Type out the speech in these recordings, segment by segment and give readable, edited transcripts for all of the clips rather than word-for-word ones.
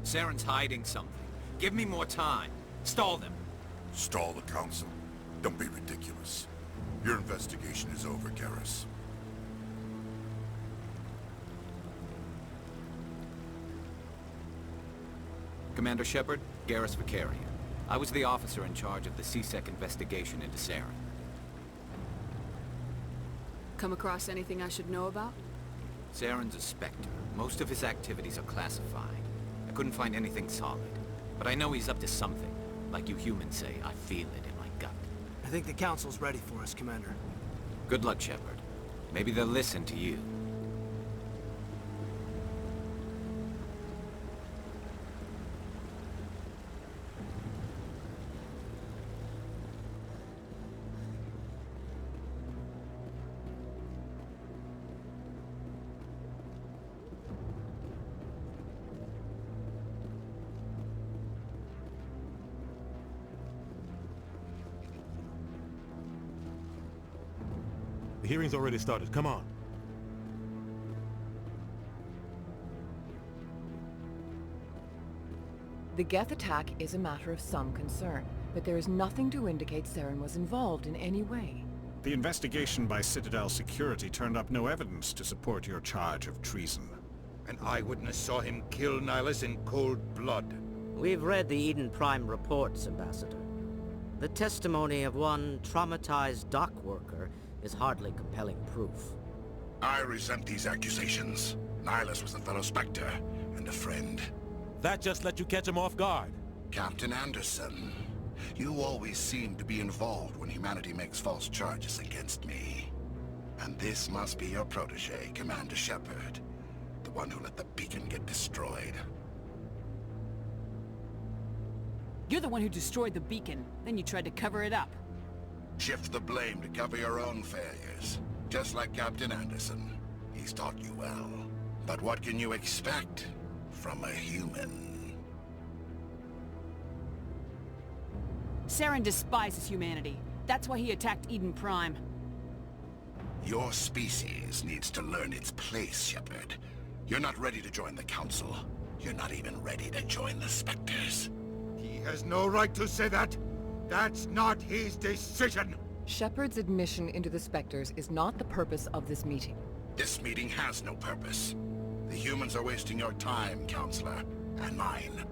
Saren's hiding something. Give me more time. Stall them. Stall the Council? Don't be ridiculous. Your investigation is over, Garrus. Commander Shepard, Garrus Vicarian. I was the officer in charge of the C-Sec investigation into Saren. Come across anything I should know about? Saren's a Spectre. Most of his activities are classified. I couldn't find anything solid. But I know he's up to something. Like you humans say, I feel it in my gut. I think the Council's ready for us, Commander. Good luck, Shepard. Maybe they'll listen to you. The hearing's already started. Come on. The Geth attack is a matter of some concern, but there is nothing to indicate Saren was involved in any way. The investigation by Citadel Security turned up no evidence to support your charge of treason. An eyewitness saw him kill Nihilus in cold blood. We've read the Eden Prime reports, Ambassador. The testimony of one traumatized dock worker is hardly compelling proof. I resent these accusations. Nihilus was a fellow Spectre and a friend. That just let you catch him off guard. Captain Anderson, you always seem to be involved when humanity makes false charges against me. And this must be your protege, Commander Shepard. The one who let the beacon get destroyed. You're the one who destroyed the beacon, then you tried to cover it up. Shift the blame to cover your own failures. Just like Captain Anderson. He's taught you well. But what can you expect from a human? Saren despises humanity. That's why he attacked Eden Prime. Your species needs to learn its place, Shepard. You're not ready to join the Council. You're not even ready to join the Spectres. He has no right to say that. That's not his decision. Shepard's admission into the Spectres is not the purpose of this meeting. This meeting has no purpose. The humans are wasting your time, Counselor, and mine.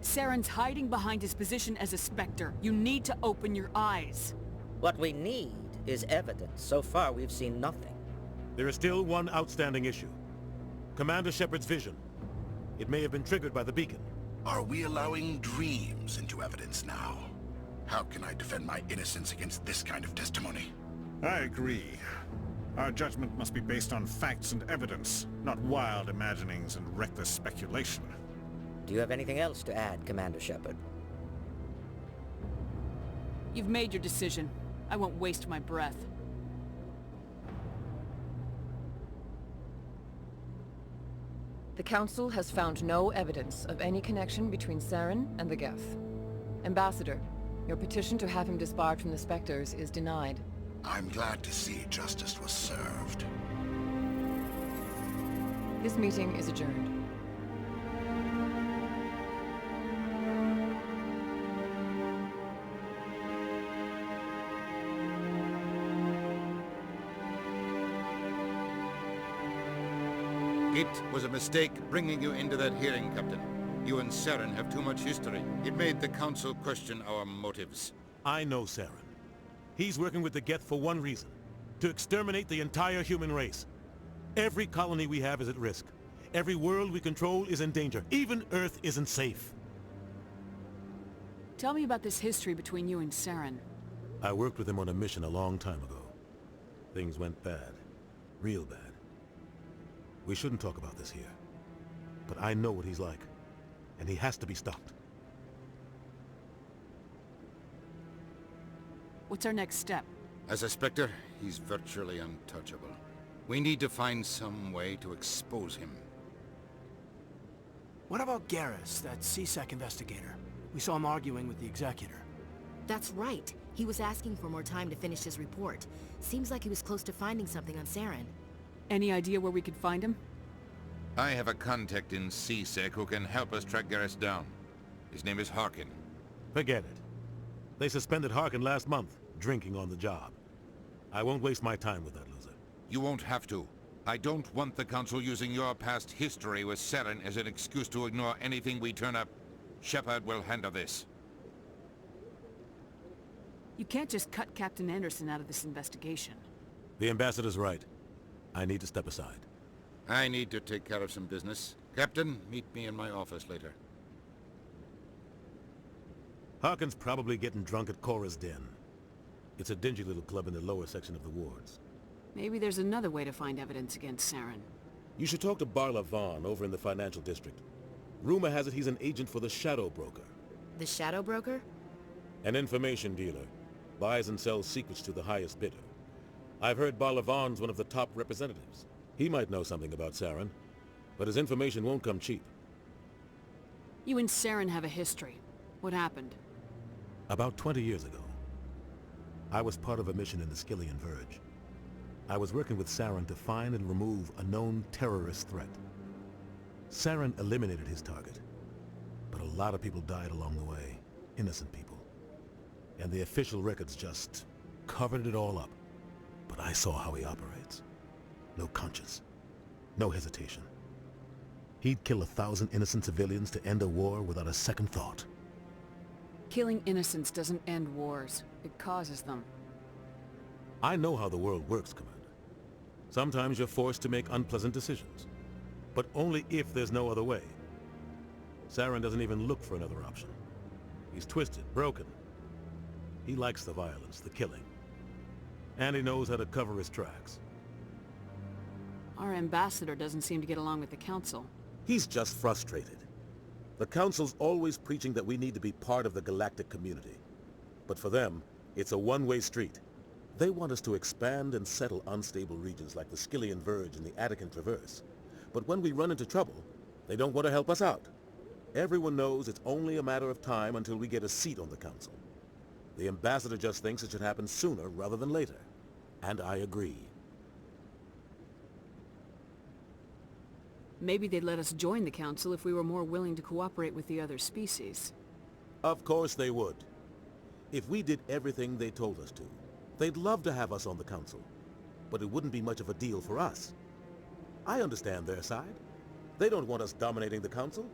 Saren's hiding behind his position as a Spectre. You need to open your eyes. What we need is evidence. So far, we've seen nothing. There is still one outstanding issue. Commander Shepard's vision. It may have been triggered by the beacon. Are we allowing dreams into evidence now? How can I defend my innocence against this kind of testimony? I agree. Our judgment must be based on facts and evidence, not wild imaginings and reckless speculation. Do you have anything else to add, Commander Shepard? You've made your decision. I won't waste my breath. The Council has found no evidence of any connection between Saren and the Geth. Ambassador, your petition to have him disbarred from the Spectres is denied. I'm glad to see justice was served. This meeting is adjourned. It was a mistake bringing you into that hearing, Captain. You and Saren have too much history. It made the Council question our motives. I know Saren. He's working with the Geth for one reason. To exterminate the entire human race. Every colony we have is at risk. Every world we control is in danger. Even Earth isn't safe. Tell me about this history between you and Saren. I worked with him on a mission a long time ago. Things went bad. Real bad. We shouldn't talk about this here. But I know what he's like. And he has to be stopped. What's our next step? As a Spectre, he's virtually untouchable. We need to find some way to expose him. What about Garrus, that C-Sec investigator? We saw him arguing with the Executor. That's right. He was asking for more time to finish his report. Seems like he was close to finding something on Saren. Any idea where we could find him? I have a contact in CSEC who can help us track Garrus down. His name is Harkin. Forget it. They suspended Harkin last month, drinking on the job. I won't waste my time with that loser. You won't have to. I don't want the Council using your past history with Saren as an excuse to ignore anything we turn up. Shepard will handle this. You can't just cut Captain Anderson out of this investigation. The ambassador's right. I need to step aside. I need to take care of some business. Captain, meet me in my office later. Harkin's probably getting drunk at Cora's Den. It's a dingy little club in the lower section of the wards. Maybe there's another way to find evidence against Saren. You should talk to Barla Vaughn over in the financial district. Rumor has it he's an agent for the Shadow Broker. The Shadow Broker? An information dealer. Buys and sells secrets to the highest bidder. I've heard Barla Vaughn's one of the top representatives. He might know something about Saren, but his information won't come cheap. You and Saren have a history. What happened? About 20 years ago, I was part of a mission in the Skillian Verge. I was working with Saren to find and remove a known terrorist threat. Saren eliminated his target, but a lot of people died along the way, innocent people. And the official records just covered it all up. But I saw how he operates. No conscience, no hesitation. He'd kill 1,000 innocent civilians to end a war without a second thought. Killing innocents doesn't end wars. It causes them. I know how the world works, Commander. Sometimes you're forced to make unpleasant decisions, but only if there's no other way. Saren doesn't even look for another option. He's twisted, broken. He likes the violence, the killing. And he knows how to cover his tracks. Our ambassador doesn't seem to get along with the Council. He's just frustrated. The Council's always preaching that we need to be part of the galactic community. But for them, it's a one-way street. They want us to expand and settle unstable regions like the Skillian Verge and the Attican Traverse. But when we run into trouble, they don't want to help us out. Everyone knows it's only a matter of time until we get a seat on the Council. The ambassador just thinks it should happen sooner rather than later. And I agree. Maybe they'd let us join the Council if we were more willing to cooperate with the other species. Of course they would. If we did everything they told us to, they'd love to have us on the Council. But it wouldn't be much of a deal for us. I understand their side. They don't want us dominating the Council.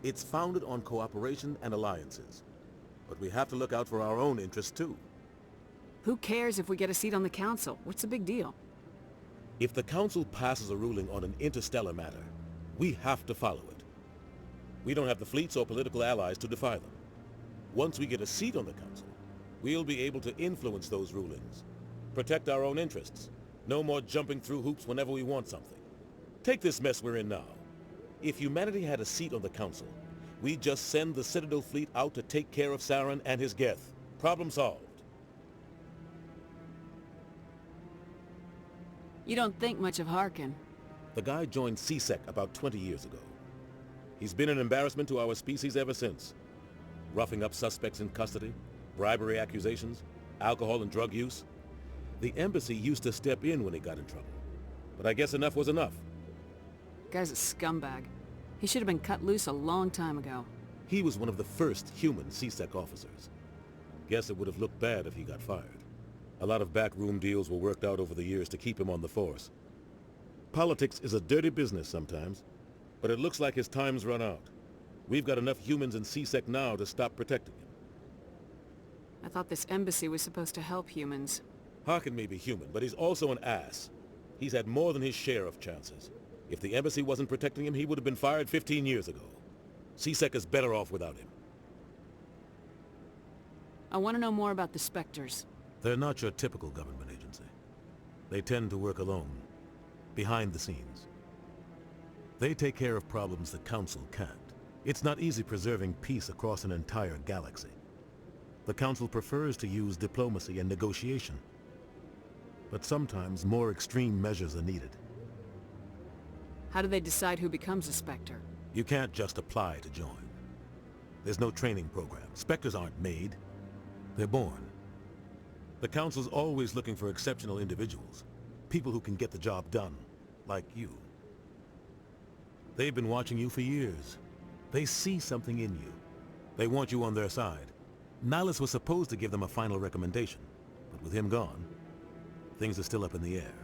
It's founded on cooperation and alliances. But we have to look out for our own interests too. Who cares if we get a seat on the Council? What's the big deal? If the Council passes a ruling on an interstellar matter, we have to follow it. We don't have the fleets or political allies to defy them. Once we get a seat on the Council, we'll be able to influence those rulings, protect our own interests, no more jumping through hoops whenever we want something. Take this mess we're in now. If humanity had a seat on the Council, we'd just send the Citadel fleet out to take care of Saren and his Geth. Problem solved. You don't think much of Harkin. The guy joined CSEC about 20 years ago. He's been an embarrassment to our species ever since. Roughing up suspects in custody, bribery accusations, alcohol and drug use. The embassy used to step in when he got in trouble. But I guess enough was enough. Guy's a scumbag. He should have been cut loose a long time ago. He was one of the first human CSEC officers. Guess it would have looked bad if he got fired. A lot of backroom deals were worked out over the years to keep him on the force. Politics is a dirty business sometimes, but it looks like his time's run out. We've got enough humans in CSEC now to stop protecting him. I thought this embassy was supposed to help humans. Harkin may be human, but he's also an ass. He's had more than his share of chances. If the embassy wasn't protecting him, he would have been fired 15 years ago. CSEC is better off without him. I want to know more about the Spectres. They're not your typical government agency. They tend to work alone, behind the scenes. They take care of problems the Council can't. It's not easy preserving peace across an entire galaxy. The Council prefers to use diplomacy and negotiation. But sometimes more extreme measures are needed. How do they decide who becomes a Spectre? You can't just apply to join. There's no training program. Spectres aren't made. They're born. The Council's always looking for exceptional individuals. People who can get the job done, like you. They've been watching you for years. They see something in you. They want you on their side. Nihilus was supposed to give them a final recommendation, but with him gone, things are still up in the air.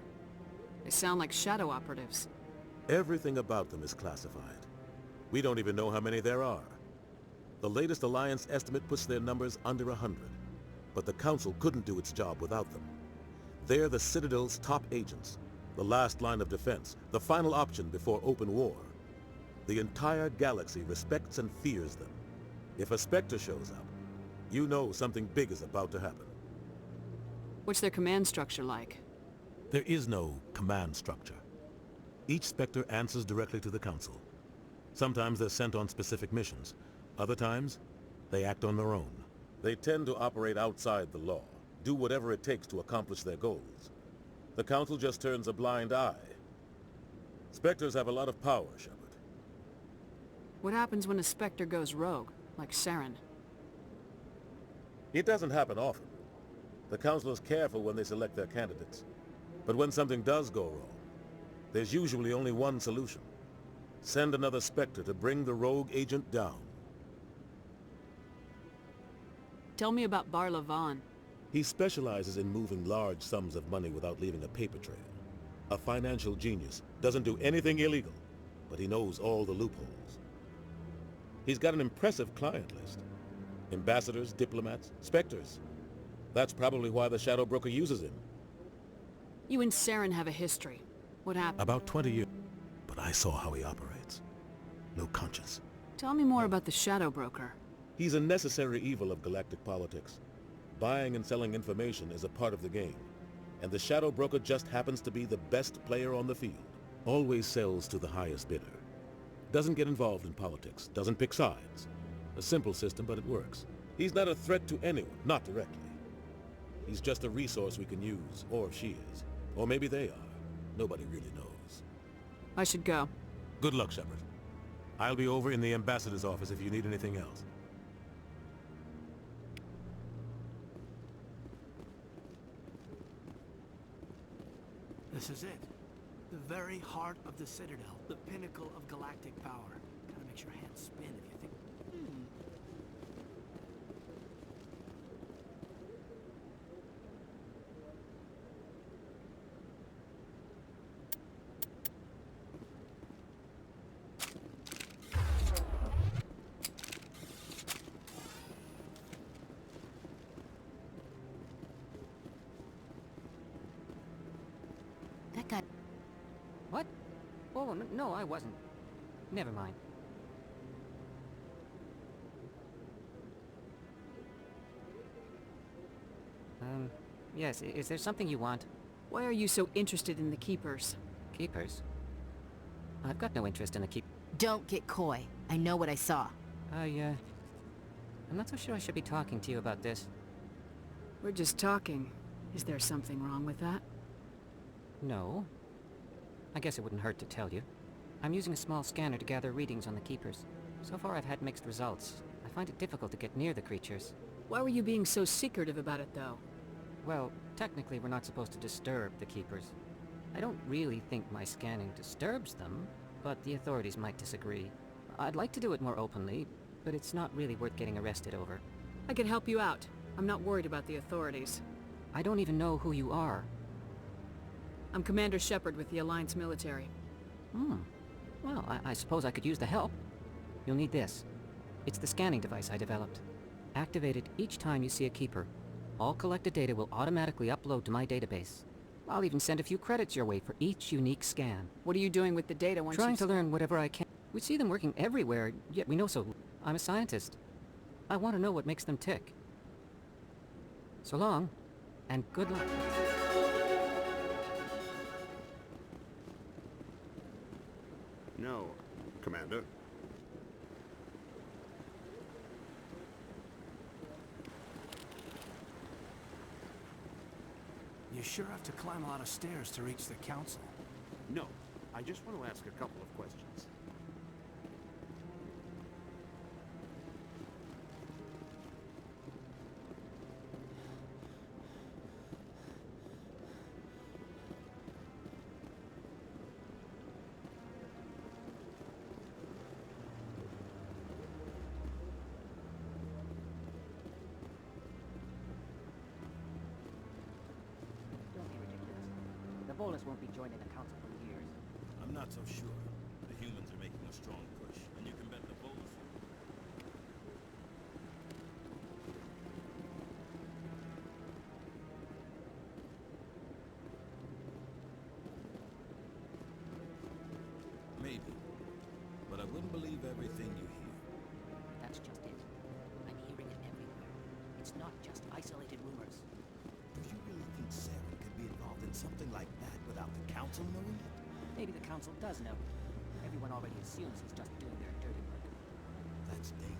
They sound like shadow operatives. Everything about them is classified. We don't even know how many there are. The latest Alliance estimate puts their numbers under 100, but the Council couldn't do its job without them. They're the Citadel's top agents, the last line of defense, the final option before open war. The entire galaxy respects and fears them. If a Spectre shows up, you know something big is about to happen. What's their command structure like? There is no command structure. Each Spectre answers directly to the Council. Sometimes they're sent on specific missions. Other times, they act on their own. They tend to operate outside the law, do whatever it takes to accomplish their goals. The Council just turns a blind eye. Spectres have a lot of power, Shepard. What happens when a Spectre goes rogue, like Saren? It doesn't happen often. The Council is careful when they select their candidates. But when something does go wrong, there's usually only one solution. Send another Spectre to bring the rogue agent down. Tell me about Bar Lavan. He specializes in moving large sums of money without leaving a paper trail. A financial genius, doesn't do anything illegal, but he knows all the loopholes. He's got an impressive client list. Ambassadors, diplomats, Spectres. That's probably why the Shadow Broker uses him. You and Saren have a history. What happened? About 20 years, but I saw how he operates. No conscience. Tell me more about the Shadow Broker. He's a necessary evil of galactic politics. Buying and selling information is a part of the game, and the Shadow Broker just happens to be the best player on the field. Always sells to the highest bidder. Doesn't get involved in politics, doesn't pick sides. A simple system, but it works. He's not a threat to anyone, not directly. He's just a resource we can use, or she is. Or maybe they are. Nobody really knows. I should go. Good luck, Shepard. I'll be over in the Ambassador's office if you need anything else. This is it. The very heart of the Citadel. The pinnacle of galactic power. Kinda makes your hands spin if you think... That guy... What? Oh, no, I wasn't. Never mind. Yes, is there something you want? Why are you so interested in the Keepers? Keepers? I've got no interest in the keep... Don't get coy. I know what I saw. I'm not so sure I should be talking to you about this. We're just talking. Is there something wrong with that? No. I guess it wouldn't hurt to tell you. I'm using a small scanner to gather readings on the Keepers. So far I've had mixed results. I find it difficult to get near the creatures. Why were you being so secretive about it, though? Well, technically we're not supposed to disturb the Keepers. I don't really think my scanning disturbs them, but the authorities might disagree. I'd like to do it more openly, but it's not really worth getting arrested over. I can help you out. I'm not worried about the authorities. I don't even know who you are. I'm Commander Shepard with the Alliance military. Well, I suppose I could use the help. You'll need this. It's the scanning device I developed. Activate it each time you see a Keeper. All collected data will automatically upload to my database. I'll even send a few credits your way for each unique scan. What are you doing with the data once Trying to learn whatever I can. We see them working everywhere, yet we know so little. I'm a scientist. I want to know what makes them tick. So long, and good luck. No, Commander. You sure have to climb a lot of stairs to reach the Council. No, I just want to ask a couple of questions. Polis won't be joining the council for years. I'm not so sure. The humans are making a strong push, and you can bet the Polis... Maybe. But I wouldn't believe everything you hear. That's just it. I'm hearing it everywhere. It's not just isolated rumors. Do you really think Saren could be involved in something like that without the council knowing it? Maybe the council does know. Everyone already assumes he's just doing their dirty work. That's dangerous.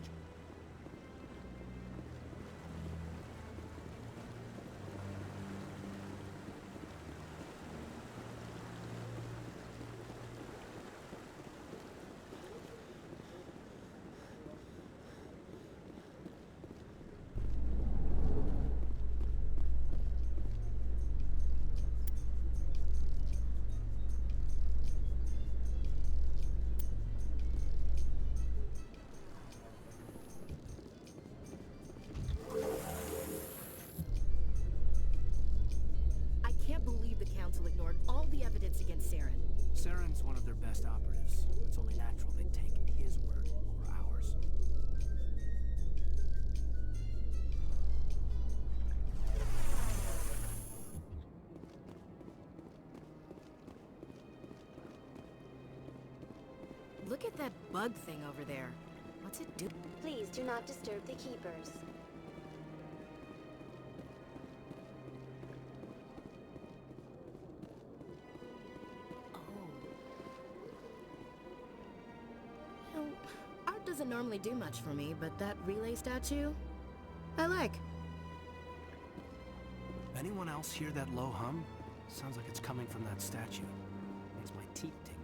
I can't believe the Council ignored all the evidence against Saren. Saren's one of their best operatives. It's only natural they take his word over ours. Look at that bug thing over there. What's it do? Please do not disturb the keepers. You know, art doesn't normally do much for me, but that relay statue, I like. Anyone else hear that low hum? Sounds like it's coming from that statue. Makes my teeth tingle.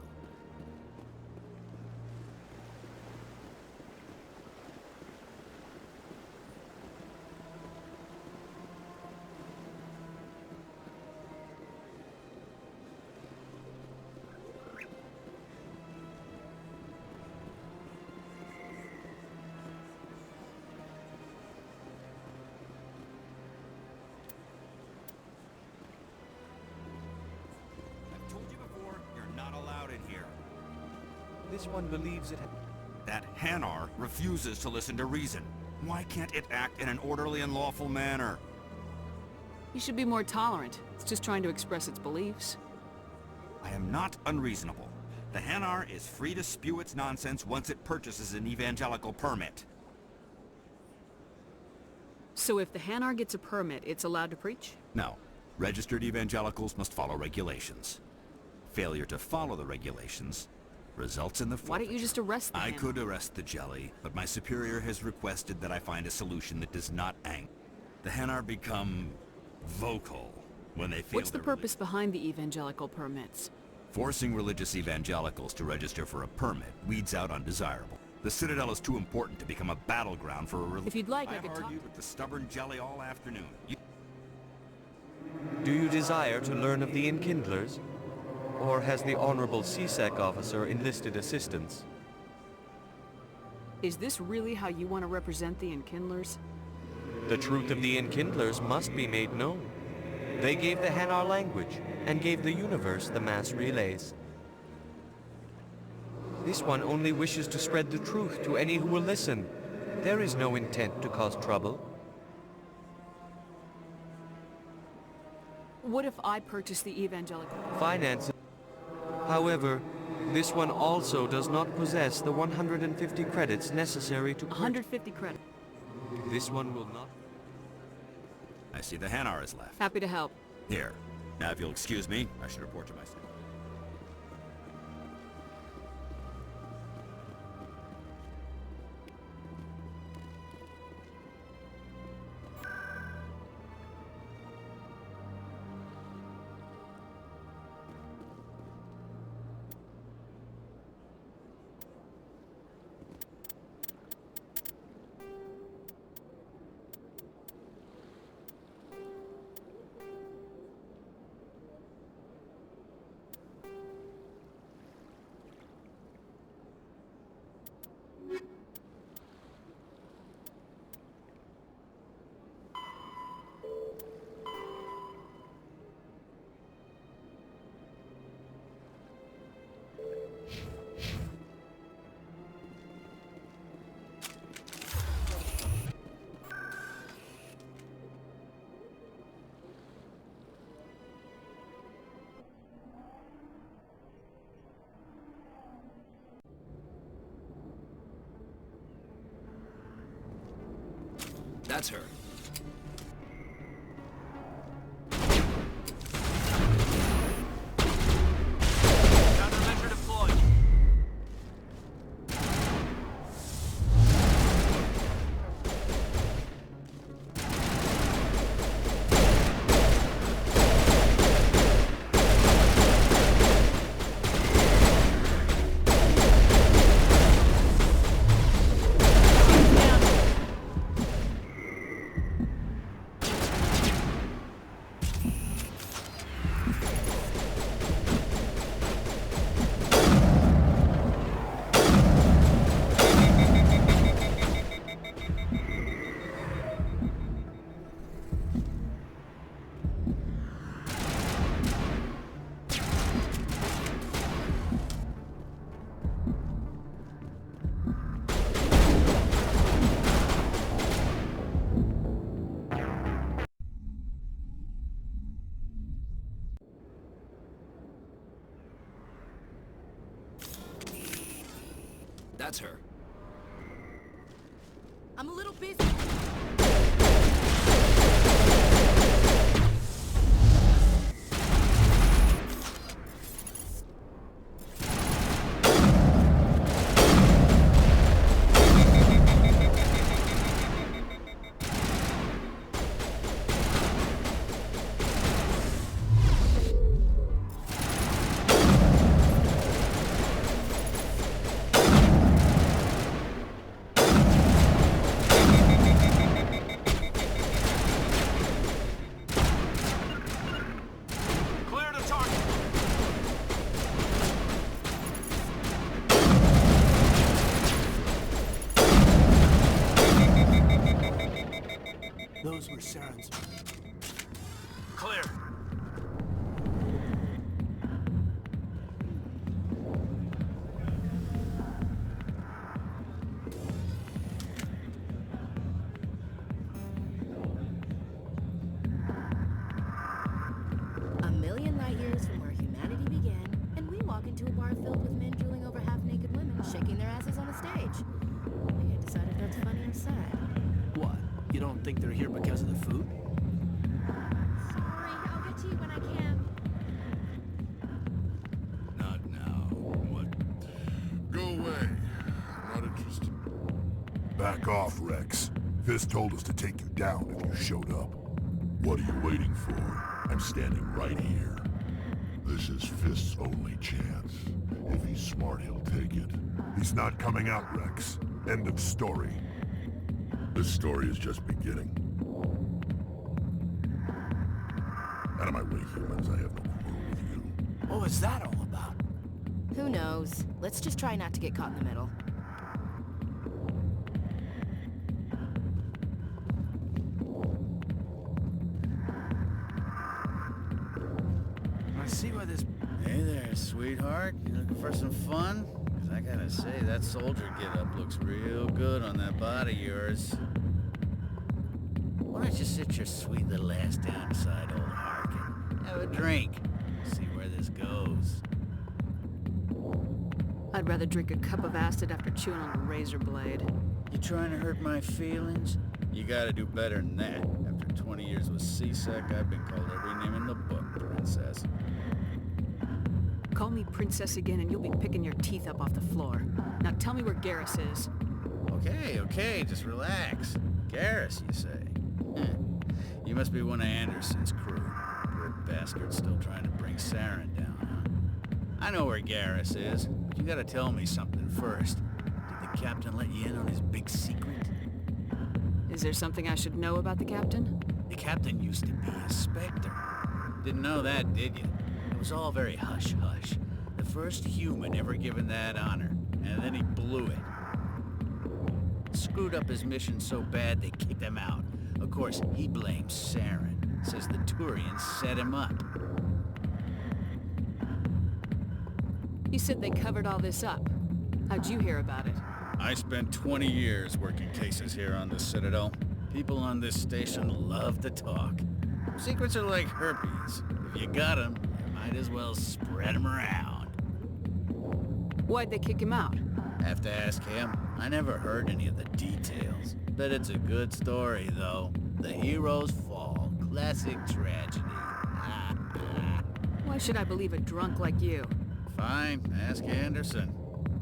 I've told you before, you're not allowed in here. This one believes it... That Hanar refuses to listen to reason. Why can't it act in an orderly and lawful manner? You should be more tolerant. It's just trying to express its beliefs. I am not unreasonable. The Hanar is free to spew its nonsense once it purchases an evangelical permit. So if the Hanar gets a permit, it's allowed to preach? No. Registered evangelicals must follow regulations. Failure to follow the regulations results in the forfeiture. Why don't you just arrest the I Hanar? could arrest the jelly, but my superior has requested that I find a solution that does not ang. The Hanar become vocal when they feel What's the purpose behind the evangelical permits? Forcing religious evangelicals to register for a permit weeds out undesirable. The Citadel is too important to become a battleground for a religion. If you'd like, I could talk. argued with the stubborn jelly all afternoon. Do you desire to learn of the Enkindlers? Or has the Honorable CSEC officer enlisted assistance? Is this really how you want to represent the Enkindlers? The truth of the Enkindlers must be made known. They gave the Hanar language, and gave the universe the mass relays. This one only wishes to spread the truth to any who will listen. There is no intent to cause trouble. What if I purchase the evangelical? Finances. However, this one also does not possess the 150 credits necessary to... 150 credits. This one will not... I see the Hanar is left. Happy to help. Here. Now if you'll excuse me, I should report to my staff. That's her. Countermeasure deployed. That's her. I'm a little busy. Clear the target. Those were Saren's. Clear. A million light years from where humanity began, and we walk into a bar filled with men drooling over half-naked women, shaking their asses on a stage. We can't decide if that's funny or sad. What? You don't think they're here because of the food? Sorry, I'll get to you when I can. Not now. What? Go away. I'm not interested. Back off, Rex. Fist told us to take you down if you showed up. What are you waiting for? I'm standing right here. This is Fist's only chance. If he's smart, he'll take it. He's not coming out, Rex. End of story. This story is just beginning. Out of my way, humans. I have no quarrel with you. What was that all about? Who knows? Let's just try not to get caught in the middle. I see why this... Hey there, sweetheart. You looking for some fun? 'Cause I gotta say, that soldier get-up looks real good on that body of yours. Why don't you sit your sweet little ass down beside old Harkin? Have a drink. See where this goes. I'd rather drink a cup of acid after chewing on a razor blade. You trying to hurt my feelings? You gotta do better than that. After 20 years with C-Sec, I've been called every name in the book, princess. Call me princess again and you'll be picking your teeth up off the floor. Now tell me where Garrus is. Okay, just relax. Garrus, you say? You must be one of Anderson's crew. Poor bastard still trying to bring Saren down, huh? I know where Garrus is, but you gotta tell me something first. Did the captain let you in on his big secret? Is there something I should know about the captain? The captain used to be a Spectre. Didn't know that, did you? It was all very hush-hush. The first human ever given that honor, and then he blew it. Screwed up his mission so bad they kicked him out. Of course, he blames Saren. Says the Turians set him up. You said they covered all this up. How'd you hear about it? I spent 20 years working cases here on the Citadel. People on this station love to talk. Secrets are like herpes. If you got them, you might as well spread them around. Why'd they kick him out? Have to ask him. I never heard any of the details. Bet it's a good story, though. The heroes fall. Classic tragedy. Why should I believe a drunk like you? Fine, ask Anderson.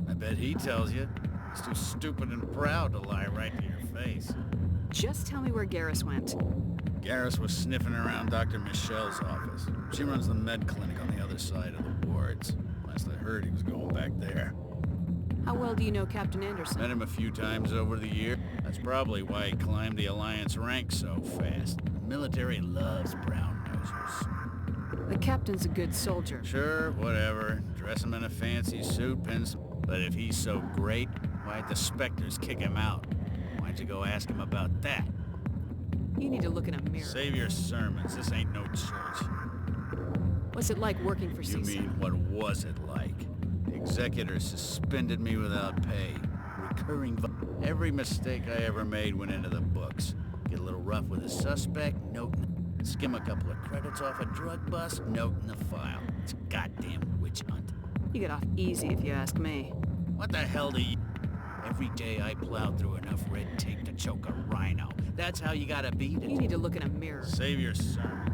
I bet he tells you. He's too stupid and proud to lie right to your face. Just tell me where Garrus went. Garrus was sniffing around Dr. Michelle's office. She runs the med clinic on the other side of the wards. Last I heard, he was going back there. How well do you know Captain Anderson? Met him a few times over the year. That's probably why he climbed the Alliance ranks so fast. The military loves brown nosers. The captain's a good soldier. Sure, whatever. Dress him in a fancy suit, but if he's so great, why'd the Spectres kick him out? Why'd you go ask him about that? You need to look in a mirror. Save your sermons. This ain't no church. What's it like working for CISA? You mean, what was it like? The executor suspended me without pay. Recurring every mistake I ever made went into the books. Get a little rough with a suspect, note. Skim a couple of credits off a drug bust, note in the file. It's a goddamn witch hunt. You get off easy if you ask me. What the hell do you... Every day I plowed through enough red tape to choke a rhino. That's how you gotta beat it. You need to look in a mirror. Save your sermons.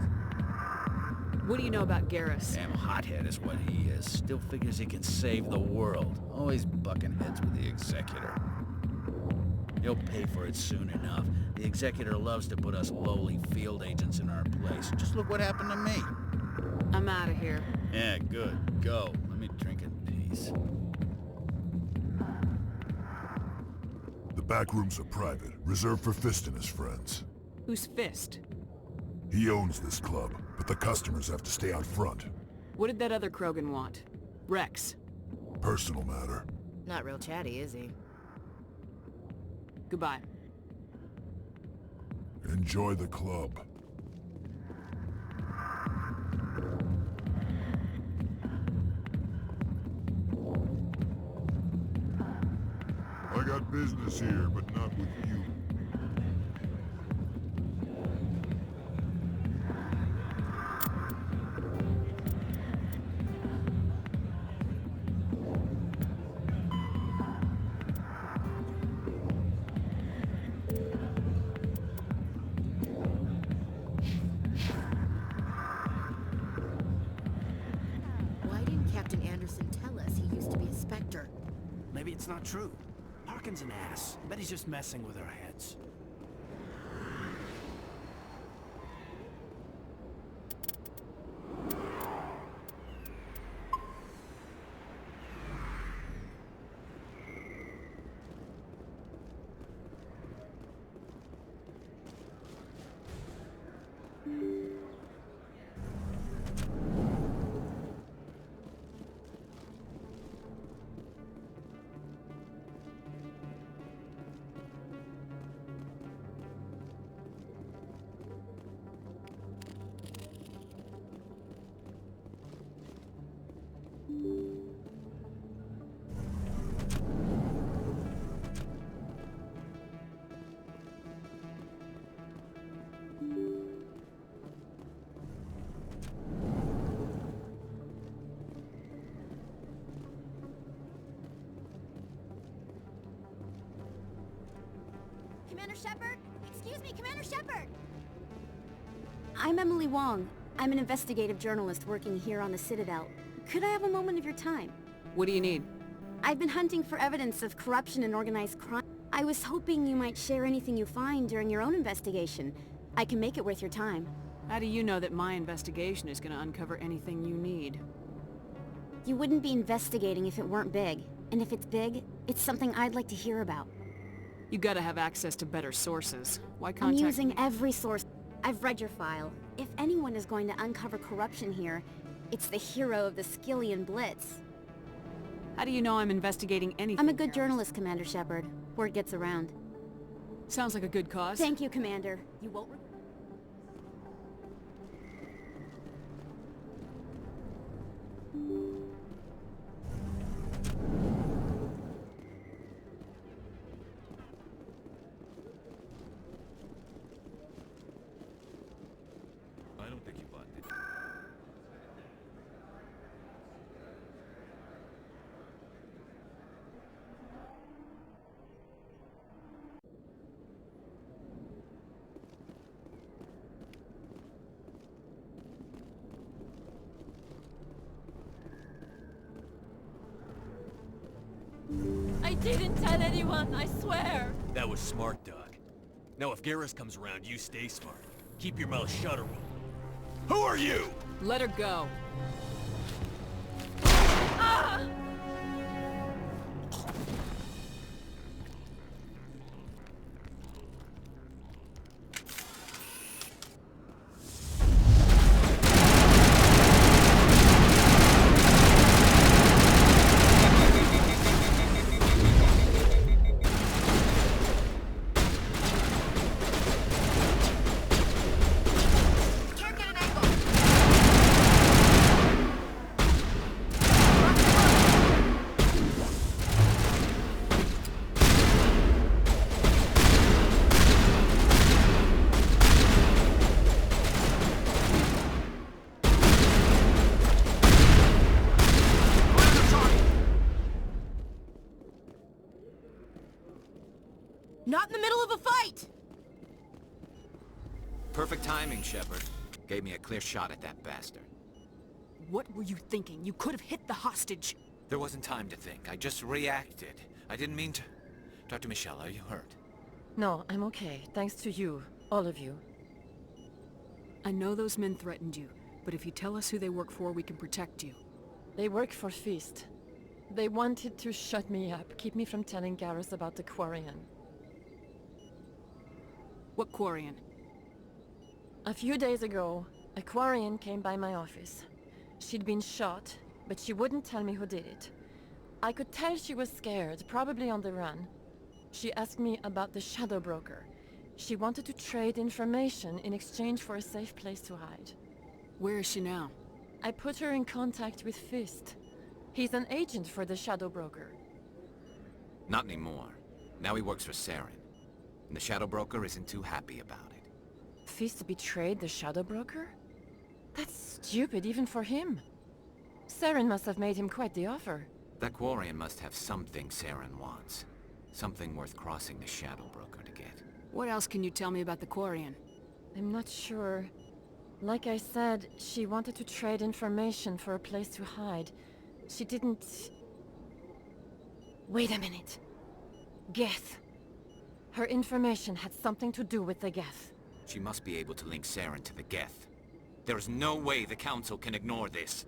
What do you know about Garrus? Damn hothead is what he is. Still figures he can save the world. Always bucking heads with the executor. He'll pay for it soon enough. The executor loves to put us lowly field agents in our place. Just look what happened to me. I'm out of here. Yeah, good. Go. Let me drink in peace. The back rooms are private, reserved for Fist and his friends. Who's Fist? He owns this club, but the customers have to stay out front. What did that other Krogan want? Rex? Personal matter. Not real chatty, is he? Goodbye. Enjoy the club. I got business here, but not with you. Why didn't Captain Anderson tell us he used to be a Spectre? Maybe it's not true. Harkin's an ass. Bet he's just messing with our heads. Commander Shepard? Excuse me, Commander Shepard! I'm Emily Wong. I'm an investigative journalist working here on the Citadel. Could I have a moment of your time? What do you need? I've been hunting for evidence of corruption and organized crime. I was hoping you might share anything you find during your own investigation. I can make it worth your time. How do you know that my investigation is going to uncover anything you need? You wouldn't be investigating if it weren't big. And if it's big, it's something I'd like to hear about. You gotta have access to better sources. Why I'm contact... using every source. I've read your file. If anyone is going to uncover corruption here, it's the hero of the Skillian Blitz. How do you know I'm investigating anything? I'm a good journalist, Commander Shepard. Word gets around. Sounds like a good cause. Thank you, Commander. You won't... I don't think you bought it. didn't tell anyone, I swear! That was smart, Doc. Now if Garrus comes around, you stay smart. Keep your mouth shut or we'll... Who are you? Let her go. Not in the middle of a fight! Perfect timing, Shepard. Gave me a clear shot at that bastard. What were you thinking? You could have hit the hostage. There wasn't time to think. I just reacted. I didn't mean to... Dr. Michelle, are you hurt? No, I'm okay. Thanks to you. All of you. I know those men threatened you, but if you tell us who they work for, we can protect you. They work for Feast. They wanted to shut me up, keep me from telling Garrus about the Quarian. What Quarian? A few days ago, a Quarian came by my office. She'd been shot, but she wouldn't tell me who did it. I could tell she was scared, probably on the run. She asked me about the Shadow Broker. She wanted to trade information in exchange for a safe place to hide. Where is she now? I put her in contact with Fist. He's an agent for the Shadow Broker. Not anymore. Now he works for Saren. And the Shadow Broker isn't too happy about it. Fist betrayed the Shadow Broker? That's stupid even for him. Saren must have made him quite the offer. That Quarian must have something Saren wants. Something worth crossing the Shadow Broker to get. What else can you tell me about the Quarian? I'm not sure. Like I said, she wanted to trade information for a place to hide. She didn't... Wait a minute. Geth. Her information had something to do with the Geth. She must be able to link Saren to the Geth. There is no way the Council can ignore this.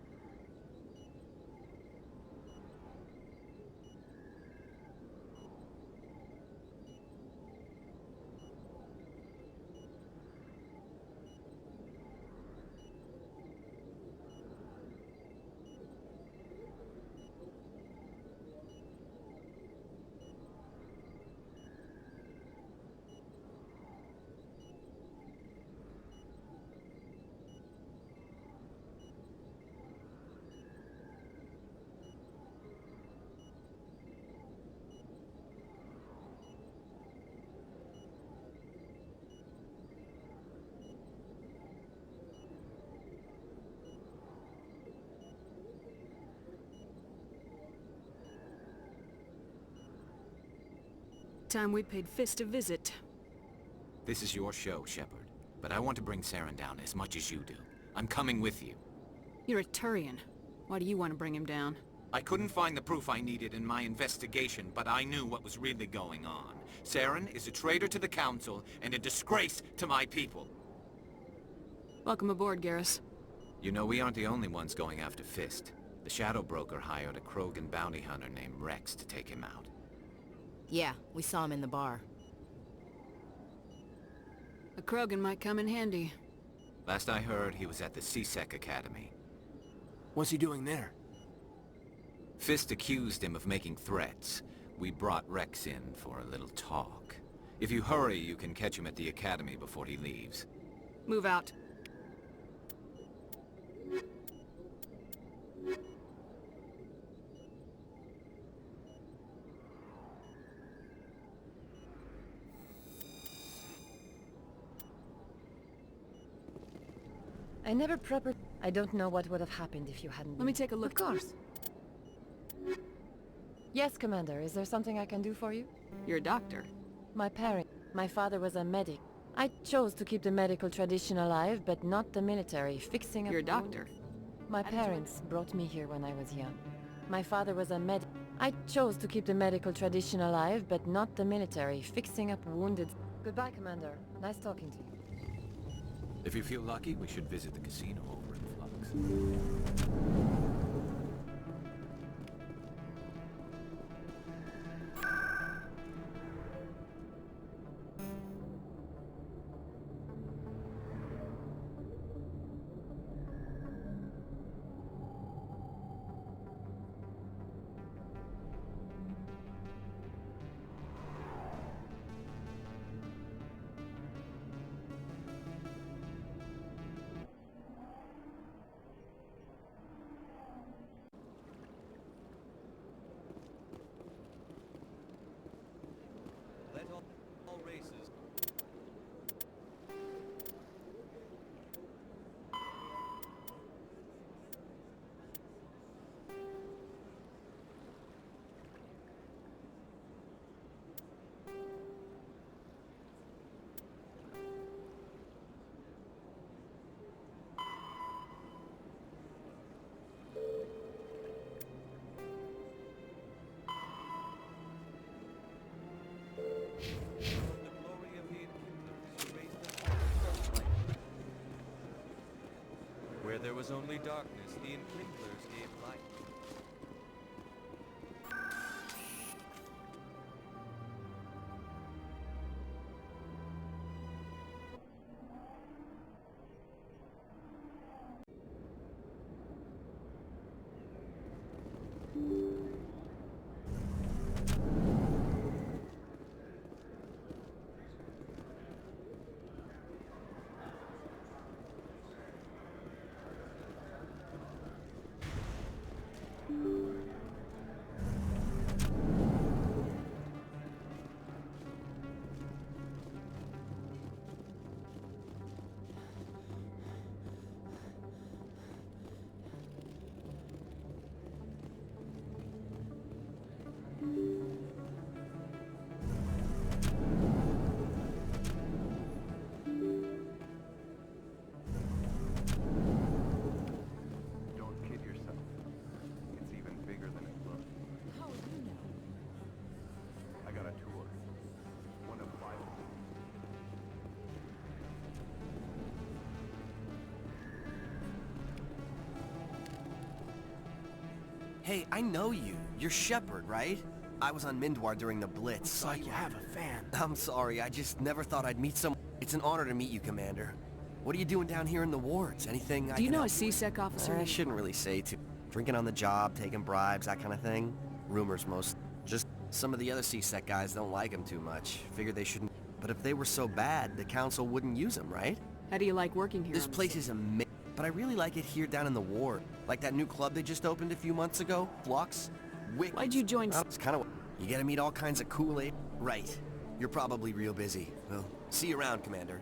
Time we paid Fist a visit. This is your show, Shepard. But I want to bring Saren down as much as you do. I'm coming with you. You're a Turian. Why do you want to bring him down? I couldn't find the proof I needed in my investigation, but I knew what was really going on. Saren is a traitor to the Council and a disgrace to my people. Welcome aboard, Garrus. You know, we aren't the only ones going after Fist. The Shadow Broker hired a Krogan bounty hunter named Rex to take him out. Yeah, we saw him in the bar. A Krogan might come in handy. Last I heard, he was at the C-Sec Academy. What's he doing there? Fist accused him of making threats. We brought Rex in for a little talk. If you hurry, you can catch him at the Academy before he leaves. Move out. I don't know what would have happened if you hadn't... Let me take a look. Of course. Yes, Commander. Is there something I can do for you? You're a doctor. My father was a medic. I chose to keep the medical tradition alive, but not the military. Fixing a... You're a doctor. My parents brought me here when I was young. My father was a med... I chose to keep the medical tradition alive, but not the military, fixing up wounded... Goodbye, Commander. Nice talking to you. If you feel lucky, we should visit the casino over in Flux. Let all races... Where there was only darkness, the enkindlers gave light. Don't kid yourself. It's even bigger than it looks. How would you know? I got a tour. One of BioWare. Hey, I know you. You're Shepard, right? I was on Mindwar during the Blitz. Looks like you have a fan. I'm sorry, I just never thought I'd meet someone. It's an honor to meet you, Commander. What are you doing down here in the wards? Anything I Do you can know help a C-Sec officer? I shouldn't really say too. Drinking on the job, taking bribes, that kind of thing. Rumors most. Just some of the other C-Sec guys don't like him too much. Figured they shouldn't. But if they were so bad, the Council wouldn't use them, right? How do you like working here? This place is amazing. But I really like it here down in the ward. Like that new club they just opened a few months ago, Flux. Wicked. Why'd you join? It's kind of... You get to meet all kinds of Kool-Aid. Right. You're probably real busy. Well, see you around, Commander.